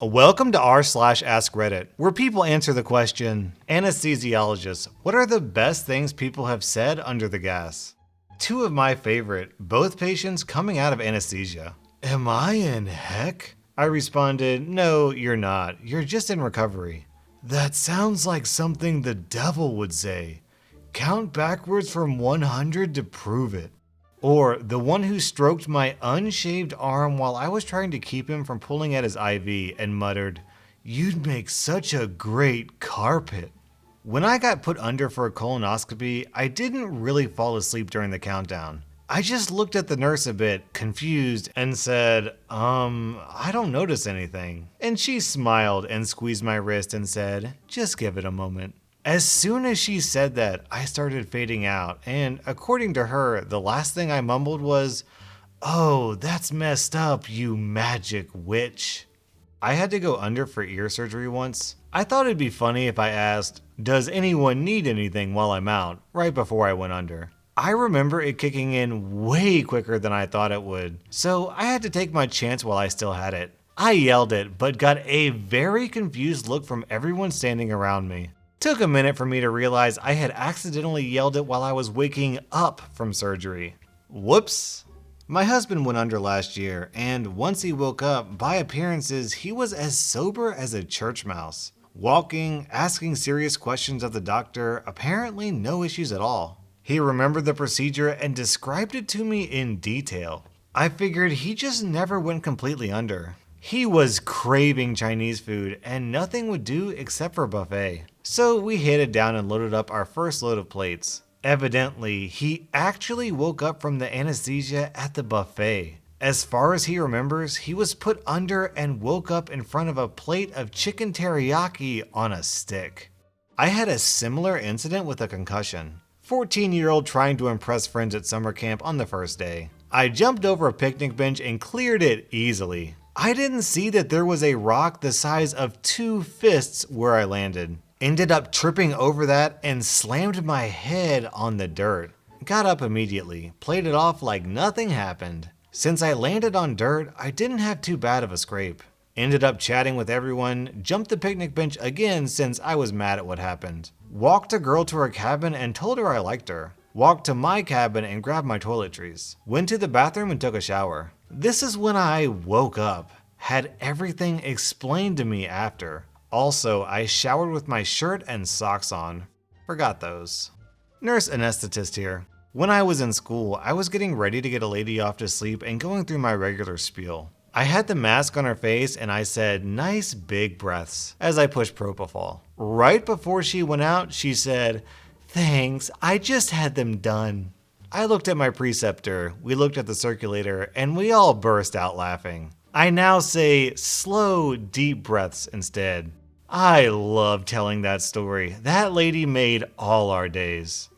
Welcome to r/slash Askreddit, where people answer the question, anesthesiologists, what are the best things people have said under the gas? Two of my favorite, both patients coming out of anesthesia. Am I in heck? I responded, no, you're not. You're just in recovery. That sounds like something the devil would say. Count backwards from 100 to prove it. Or the one who stroked my unshaved arm while I was trying to keep him from pulling at his IV and muttered, "You'd make such a great carpet." When I got put under for a colonoscopy, I didn't really fall asleep during the countdown. I just looked at the nurse a bit, confused, and said, I don't notice anything. And she smiled and squeezed my wrist and said, just give it a moment. As soon as she said that, I started fading out, and according to her, the last thing I mumbled was, "Oh, that's messed up, you magic witch." I had to go under for ear surgery once. I thought it'd be funny if I asked, "Does anyone need anything while I'm out?" right before I went under. I remember it kicking in way quicker than I thought it would, so I had to take my chance while I still had it. I yelled it, but got a very confused look from everyone standing around me. Took a minute for me to realize I had accidentally yelled it while I was waking up from surgery. Whoops. My husband went under last year, and once he woke up, by appearances, he was as sober as a church mouse. Walking, asking serious questions of the doctor, apparently no issues at all. He remembered the procedure and described it to me in detail. I figured he just never went completely under. He was craving Chinese food, and nothing would do except for buffet. So we headed down and loaded up our first load of plates. Evidently, he actually woke up from the anesthesia at the buffet. As far as he remembers, he was put under and woke up in front of a plate of chicken teriyaki on a stick. I had a similar incident with a concussion. 14-year-old trying to impress friends at summer camp on the first day. I jumped over a picnic bench and cleared it easily. I didn't see that there was a rock the size of 2 fists where I landed. Ended up tripping over that and slammed my head on the dirt. Got up immediately, played it off like nothing happened. Since I landed on dirt, I didn't have too bad of a scrape. Ended up chatting with everyone, jumped the picnic bench again since I was mad at what happened. Walked a girl to her cabin and told her I liked her. Walked to my cabin and grabbed my toiletries. Went to the bathroom and took a shower. This is when I woke up. Had everything explained to me after. Also, I showered with my shirt and socks on. Forgot those. Nurse anesthetist here. When I was in school, I was getting ready to get a lady off to sleep and going through my regular spiel. I had the mask on her face and I said nice big breaths as I pushed propofol. Right before she went out, she said, "Thanks, I just had them done." I looked at my preceptor, we looked at the circulator, and we all burst out laughing. I now say slow, deep breaths instead. I love telling that story. That lady made all our days.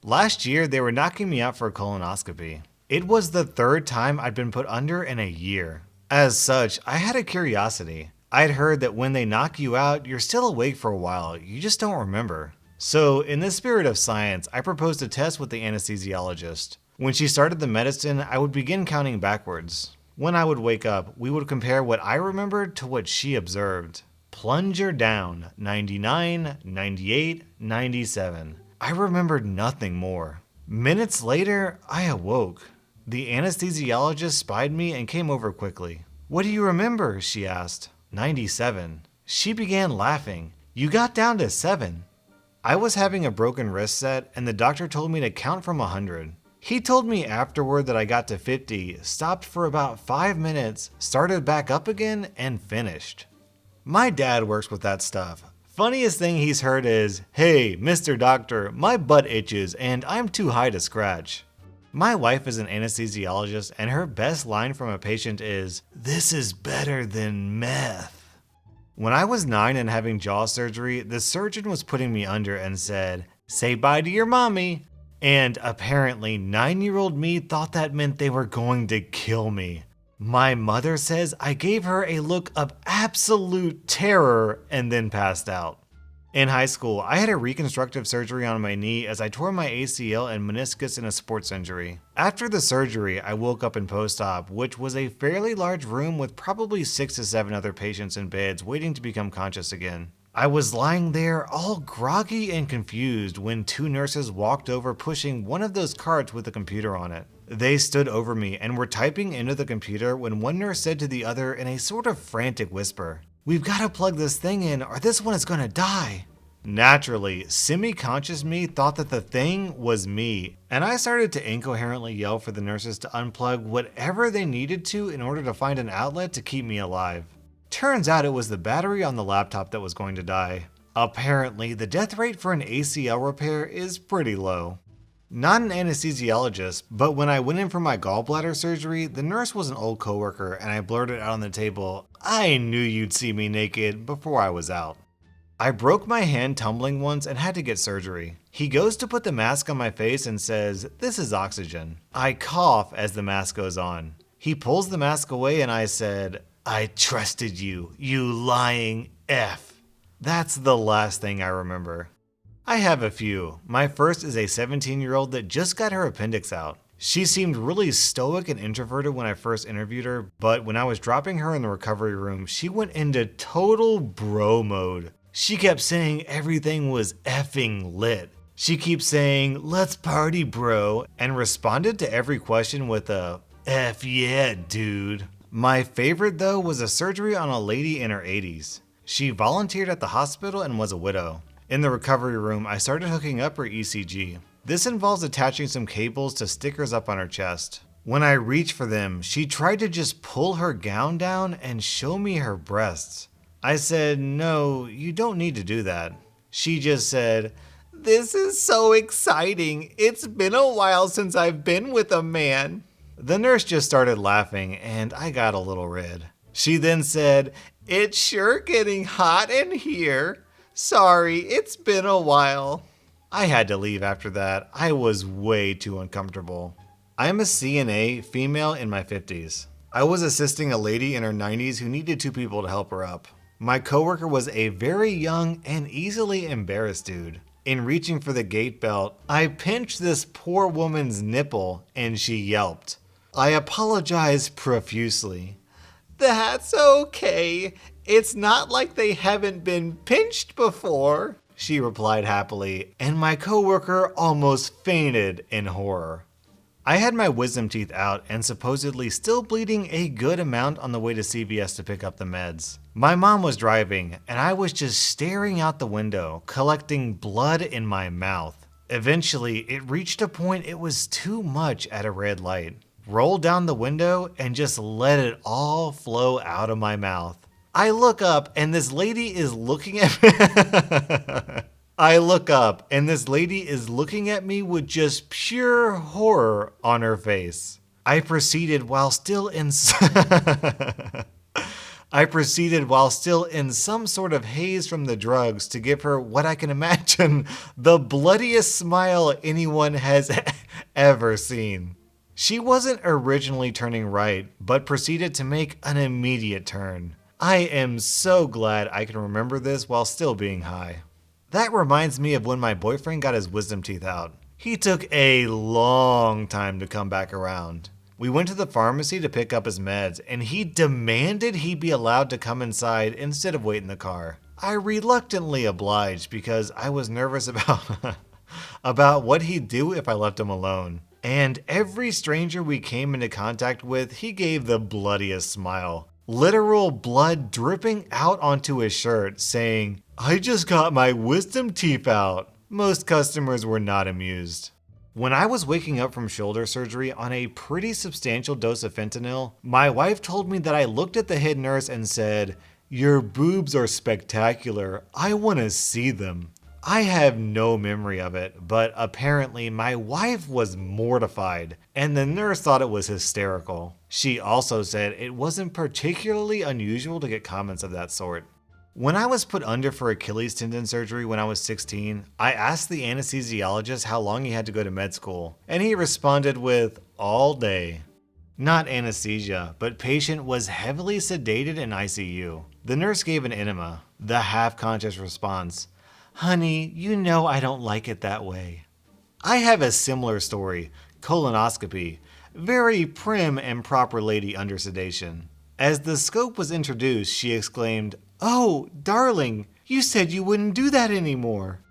Last year, they were knocking me out for a colonoscopy. It was the 3rd time I'd been put under in a year. As such, I had a curiosity. I'd heard that when they knock you out, you're still awake for a while, you just don't remember. So, in the spirit of science, I proposed a test with the anesthesiologist. When she started the medicine, I would begin counting backwards. When I would wake up, we would compare what I remembered to what she observed. Plunger down, 99, 98, 97. I remembered nothing more. Minutes later, I awoke. The anesthesiologist spied me and came over quickly. "What do you remember?" she asked. 97. She began laughing. "You got down to 7. I was having a broken wrist set, and the doctor told me to count from 100. He told me afterward that I got to 50, stopped for about 5 minutes, started back up again, and finished. My dad works with that stuff. Funniest thing he's heard is, "Hey, Mr. Doctor, my butt itches and I'm too high to scratch." My wife is an anesthesiologist and her best line from a patient is, "This is better than meth." When I was 9 and having jaw surgery, the surgeon was putting me under and said, "Say bye to your mommy." And apparently 9-year-old me thought that meant they were going to kill me. My mother says I gave her a look of absolute terror and then passed out. In high school, I had a reconstructive surgery on my knee as I tore my ACL and meniscus in a sports injury. After the surgery, I woke up in post-op, which was a fairly large room with probably 6 to 7 other patients in beds waiting to become conscious again. I was lying there all groggy and confused when 2 nurses walked over pushing one of those carts with a computer on it. They stood over me and were typing into the computer when one nurse said to the other in a sort of frantic whisper, "We've got to plug this thing in or this one is gonna die." Naturally, semi-conscious me thought that the thing was me, and I started to incoherently yell for the nurses to unplug whatever they needed to in order to find an outlet to keep me alive. Turns out it was the battery on the laptop that was going to die. Apparently, the death rate for an ACL repair is pretty low. Not an anesthesiologist, but when I went in for my gallbladder surgery, the nurse was an old coworker and I blurted out on the table, "I knew you'd see me naked," before I was out. I broke my hand tumbling once and had to get surgery. He goes to put the mask on my face and says, "This is oxygen." I cough as the mask goes on. He pulls the mask away and I said, "I trusted you, you lying F." That's the last thing I remember. I have a few. My first is a 17-year-old that just got her appendix out. She seemed really stoic and introverted when I first interviewed her, but when I was dropping her in the recovery room, she went into total bro mode. She kept saying everything was effing lit. She keeps saying, "Let's party, bro," and responded to every question with a "F yeah, dude." My favorite though was a surgery on a lady in her 80s. She volunteered at the hospital and was a widow. In the recovery room, I started hooking up her ECG. This involves attaching some cables to stickers up on her chest. When I reached for them, she tried to just pull her gown down and show me her breasts. I said, "No, you don't need to do that." She just said, "This is so exciting. It's been a while since I've been with a man." The nurse just started laughing and I got a little red. She then said, "It's sure getting hot in here. Sorry, it's been a while." I had to leave after that. I was way too uncomfortable. I'm a CNA, female in my 50s. I was assisting a lady in her 90s who needed 2 people to help her up. My coworker was a very young and easily embarrassed dude. In reaching for the gate belt, I pinched this poor woman's nipple and she yelped. I apologized profusely. "That's okay. It's not like they haven't been pinched before," she replied happily, and my coworker almost fainted in horror. I had my wisdom teeth out and supposedly still bleeding a good amount on the way to CVS to pick up the meds. My mom was driving and I was just staring out the window, collecting blood in my mouth. Eventually, it reached a point it was too much at a red light. Rolled down the window and just let it all flow out of my mouth. I look up and this lady is looking at me. With just pure horror on her face. I proceeded while still in some sort of haze from the drugs to give her what I can imagine the bloodiest smile anyone has ever seen. She wasn't originally turning right, but proceeded to make an immediate turn. I am so glad I can remember this while still being high. That reminds me of when my boyfriend got his wisdom teeth out. He took a long time to come back around. We went to the pharmacy to pick up his meds, and he demanded he be allowed to come inside instead of wait in the car. I reluctantly obliged because I was nervous about what he'd do if I left him alone. And every stranger we came into contact with, he gave the bloodiest smile. Literal blood dripping out onto his shirt, saying, "I just got my wisdom teeth out." Most customers were not amused. When I was waking up from shoulder surgery on a pretty substantial dose of fentanyl, my wife told me that I looked at the head nurse and said, "Your boobs are spectacular. I want to see them." I have no memory of it, but apparently my wife was mortified, and the nurse thought it was hysterical. She also said it wasn't particularly unusual to get comments of that sort. When I was put under for Achilles tendon surgery when I was 16, I asked the anesthesiologist how long he had to go to med school, and he responded with, "All day." Not anesthesia, but patient was heavily sedated in ICU. The nurse gave an enema, the half-conscious response. Honey, you know I don't like it that way. I have a similar story, colonoscopy. Very prim and proper lady under sedation. As the scope was introduced, she exclaimed, "Oh, darling, you said you wouldn't do that anymore."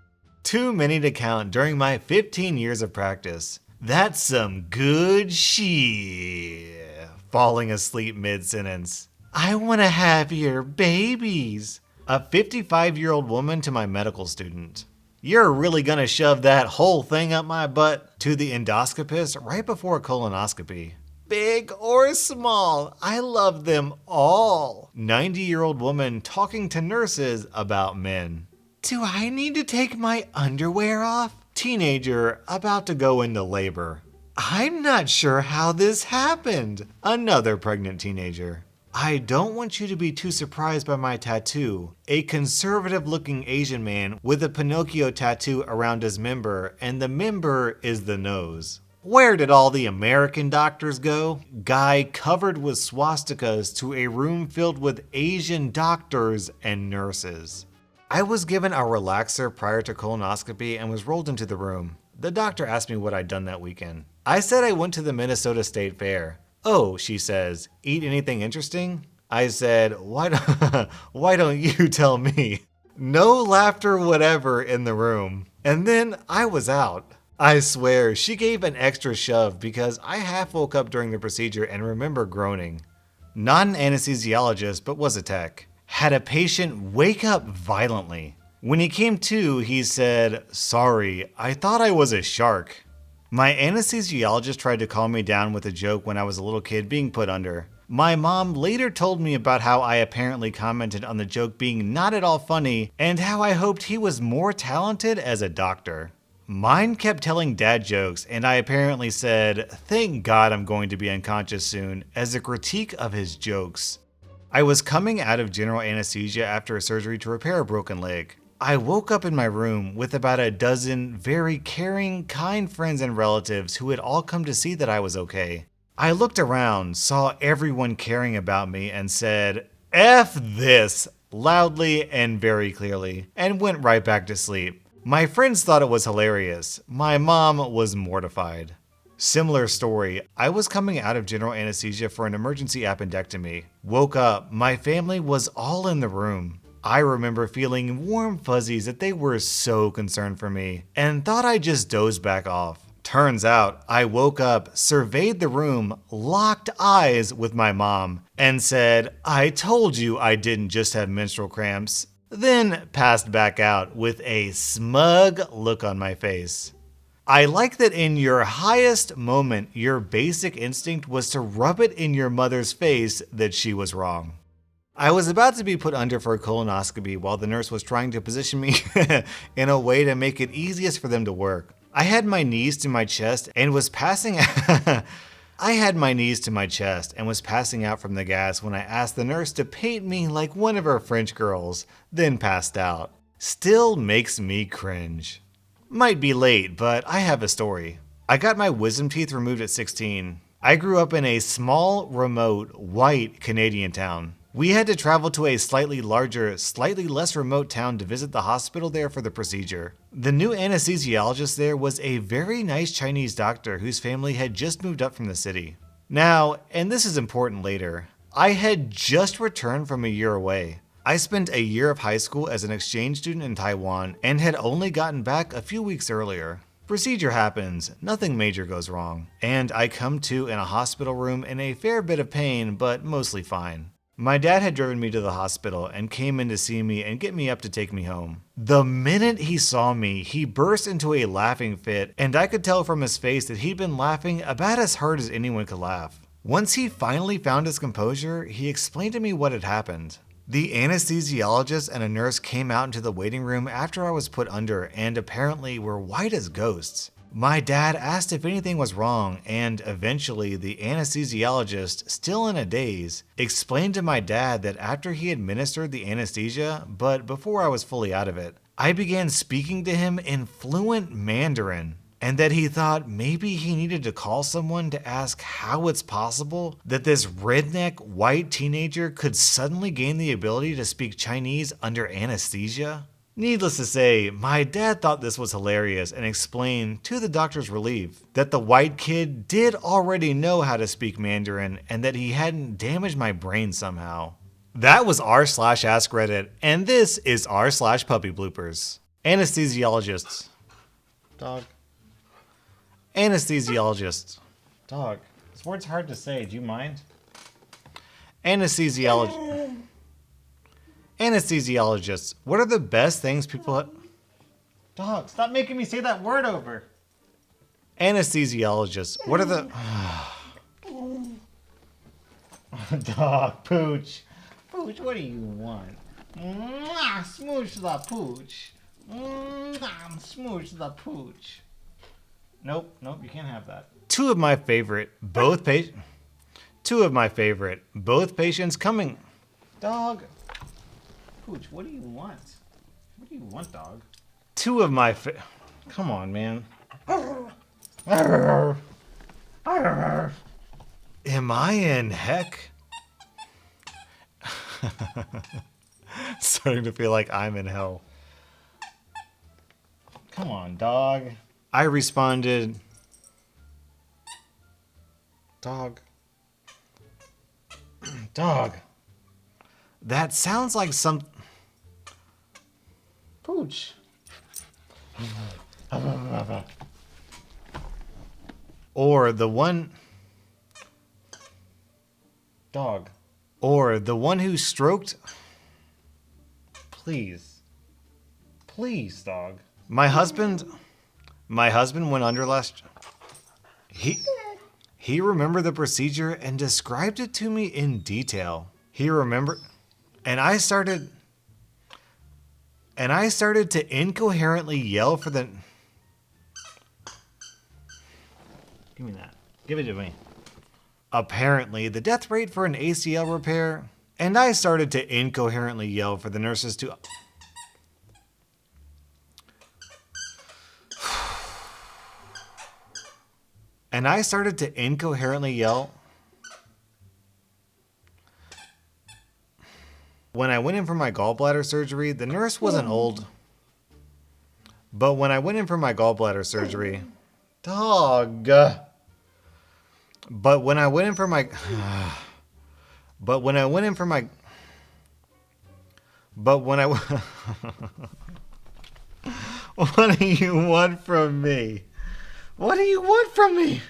Too many to count during my 15 years of practice. That's some good shit. Falling asleep mid-sentence. I want to have your babies. A 55-year-old woman to my medical student. You're really gonna shove that whole thing up my butt? To the endoscopist right before a colonoscopy. Big or small, I love them all. 90-year-old woman talking to nurses about men. Do I need to take my underwear off? Teenager about to go into labor. I'm not sure how this happened. Another pregnant teenager. I don't want you to be too surprised by my tattoo. A conservative-looking Asian man with a Pinocchio tattoo around his member, and the member is the nose. Where did all the American doctors go? Guy covered with swastikas to a room filled with Asian doctors and nurses. I was given a relaxer prior to colonoscopy and was rolled into the room. The doctor asked me what I'd done that weekend. I said I went to the Minnesota State Fair. Oh, she says, eat anything interesting? I said, why don't you tell me? No laughter whatever in the room. And then I was out. I swear, she gave an extra shove because I half woke up during the procedure and remember groaning. Not an anesthesiologist, but was a tech. Had a patient wake up violently. When he came to, he said, "Sorry, I thought I was a shark." My anesthesiologist tried to calm me down with a joke when I was a little kid being put under. My mom later told me about how I apparently commented on the joke being not at all funny and how I hoped he was more talented as a doctor. Mine kept telling dad jokes, and I apparently said, "Thank God I'm going to be unconscious soon," as a critique of his jokes. I was coming out of general anesthesia after a surgery to repair a broken leg. I woke up in my room with about a dozen very caring, kind friends and relatives who had all come to see that I was okay. I looked around, saw everyone caring about me, and said, "F this," loudly and very clearly, and went right back to sleep. My friends thought it was hilarious. My mom was mortified. Similar story, I was coming out of general anesthesia for an emergency appendectomy. Woke up, my family was all in the room. I remember feeling warm fuzzies that they were so concerned for me, and thought I just dozed back off. Turns out, I woke up, surveyed the room, locked eyes with my mom, and said, "I told you I didn't just have menstrual cramps," then passed back out with a smug look on my face. I like that in your highest moment, your basic instinct was to rub it in your mother's face that she was wrong. I was about to be put under for a colonoscopy while the nurse was trying to position me in a way to make it easiest for them to work. I had my knees to my chest and was passing out from the gas when I asked the nurse to paint me like one of her French girls, then passed out. Still makes me cringe. Might be late, but I have a story. I got my wisdom teeth removed at 16. I grew up in a small, remote, white Canadian town. We had to travel to a slightly larger, slightly less remote town to visit the hospital there for the procedure. The new anesthesiologist there was a very nice Chinese doctor whose family had just moved up from the city. Now, and this is important later, I had just returned from a year away. I spent a year of high school as an exchange student in Taiwan and had only gotten back a few weeks earlier. Procedure happens, nothing major goes wrong, and I come to in a hospital room in a fair bit of pain, but mostly fine. My dad had driven me to the hospital and came in to see me and get me up to take me home. The minute he saw me, he burst into a laughing fit, and I could tell from his face that he'd been laughing about as hard as anyone could laugh. Once he finally found his composure, he explained to me what had happened. The anesthesiologist and a nurse came out into the waiting room after I was put under and apparently were white as ghosts. My dad asked if anything was wrong, and eventually the anesthesiologist, still in a daze, explained to my dad that after he administered the anesthesia, but before I was fully out of it, I began speaking to him in fluent Mandarin, and that he thought maybe he needed to call someone to ask how it's possible that this redneck white teenager could suddenly gain the ability to speak Chinese under anesthesia. Needless to say, my dad thought this was hilarious and explained, to the doctor's relief, that the white kid did already know how to speak Mandarin and that he hadn't damaged my brain somehow. That was r/Askreddit, and this is r/puppy bloopers. Anesthesiologists. Dog. Anesthesiologists. Dog. This word's hard to say. Do you mind? Anesthesiologists. What are the best things people... Dog, stop making me say that word over. Anesthesiologists. What are the... Dog, Pooch. Pooch, what do you want? Smooch the Pooch. Smooch the Pooch. Nope, you can't have that. Two of my favorite, both patients coming... Dog. Pooch, what do you want? What do you want, dog? Two of my Come on, man. Am I in heck? Starting to feel like I'm in hell. Come on, dog. I responded, dog. Dog. That sounds like some... Pooch. Or the one... Dog. Or the one who stroked... Please. Please, dog. My husband went under last... He remembered the procedure and described it to me in detail. He remembered... And I started to incoherently yell for the... Give me that. Give it to me. Apparently, the death rate for an ACL repair... And I started to incoherently yell for the nurses to... And I started to incoherently yell... When I went in for my gallbladder surgery, the nurse wasn't old. But when I went in for my gallbladder surgery... Dog! But when I went in for my... But when I went in for my... But when I... What do you want from me? What do you want from me?